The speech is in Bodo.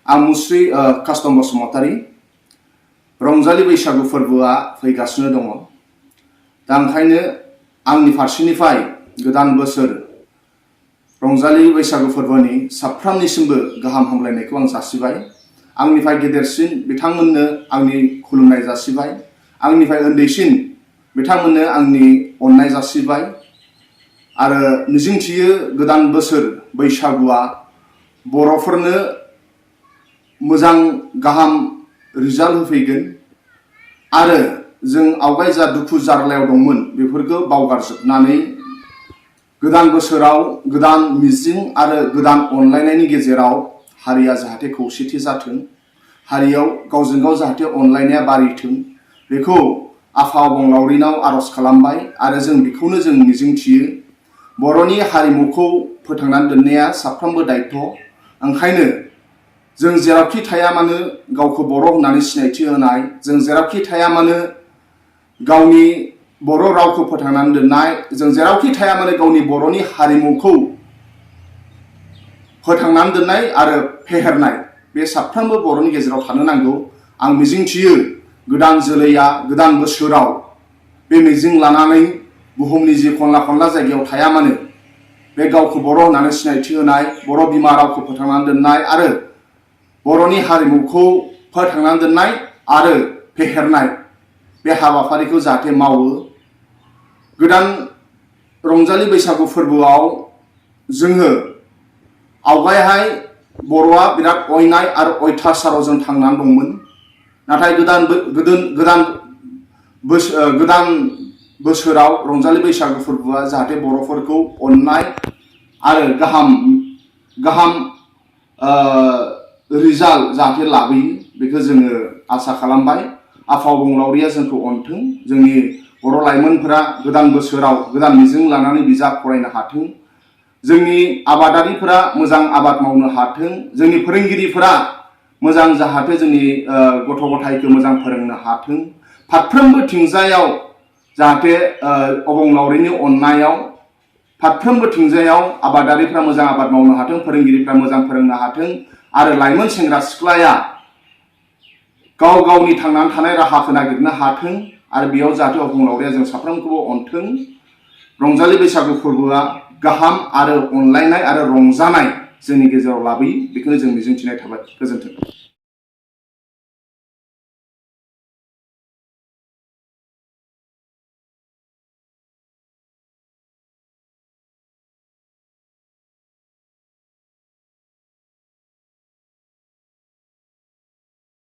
आं मुस्रि कास्टम बसुमतारी रंजालि बैसागु फोरबोआ फैगासिनो दङ। दा ओंखायनो आंनि फारसेनिफ्राय गोदान बोसोर रंजालि बैसागु फोरबोनि साफ्रोमनिसिमबो गाहाम हामलायनायखौ आं जासिबाय। आंनिफ्राय गेदेरसिन बिथांमोननो आंनि खुलुमनाय जासिबाय। आंनिफ्राय उन्दैसिन बिथांमोननो आंनि अननाय जासिबाय। आरो मिजिंथियो गोदान बोसोर बैसागुआ बर'फोरनो मोजां गाहाम रिजाल्ट होफैगोन आरो जों आवगाय जा दुखु जारलायाव दंमोन बेफोरखौ बावगारजोबनानै गोदान बोसोराव गोदान मिजिं आरो गोदान अनलायनायनि गेजेराव हारिया जाहाथे खौसेथि जाथों, हारियाव गावजों गाव जाहाथे अनलायनाया बारिथों, बेखौ आफा अबंलावरिनाव आरज खालामबाय आरो जों बेखौनो जों मिजिंथियो। बर'नि हारिमुखौ फोथांनानै दोननाया साफ्रोमबो दायित्व। ओंखायनो जों जेरावखि थाया मानो गावखौ बर' होननानै सिनायथि होनाय, जों जेरावखि थाया मानो गावनि बर' रावखौ फोथांनानै दोननाय, जों जेरावखि थाया मानो गावनि बर'नि हारिमुखौ फोथांनानै दोननाय आरो फेहेरनाय, बे साफ्रोमबो बर'नि गेजेराव थानो नांगौ। आं मिजिंथियो गोदान जोलैया गोदान बोसोराव बे मिजिं लानानै बुहुमनि जि खनला खनला जायगायाव थाया मानो बे गावखौ बर' होननानै सिनायथि होनाय, बर' बिमा रावखौ फोथांनानै दोननाय आरो बर'नि हारिमुखौ फोथांनानै दोननाय आरो फेहेरनाय बे हाबाफारिखौ जाहाथे मावो। गोदान रंजालि बैसागु फोरबोआव जोङो आवगायहाय बर'आ बिराद अयनाय आरो अयथासाराव जों थांनानै दंमोन। नाथाय गोदान बोसोराव रंजालि बैसागु फोरबोआ जाहाथे बर'फोरखौ अननाय आरो गाहाम रिजाल्ट जाहाथे लाबोयो, बेखौ जोङो आसा खालामबाय। आफा अबंलावरिया जोंखौ अनथों, जोंनि बर' लाइमोनफोरा गोदान बोसोराव गोदान मिजिं लानानै बिजाब फरायनो हाथों, जोंनि आबादारिफोरा मोजां आबाद मावनो हाथों, जोंनि फोरोंगिरिफोरा मोजां जाहाथे जोंनि गथ' गथायखौ मोजां फोरोंनो हाथों। फारफ्रोमबो थिंजायाव जाहाथे अबंलावरिनि अननायाव फारफ्रोमबो थिंजायाव आबादारिफ्रा मोजां आबाद मावनो हाथों, फोरोंगिरिफ्रा मोजां फोरोंनो हाथों आरो लाइमोन सेंग्रा सिख्लाया गाव गावनि थांनानै थानाय राहाखौ नागिरनो हाथों आरो बेयाव जाहाथे अबंलावरिया जों साफ्रोमखौबो अनथों। रंजालि बैसागु फोरबोआ गाहाम आरो अनलायनाय आरो रंजानाय जोंनि गेजेराव लाबोयो, बेखौनो जों मिजिंथिनाय थाबाय। गोजोन्थों।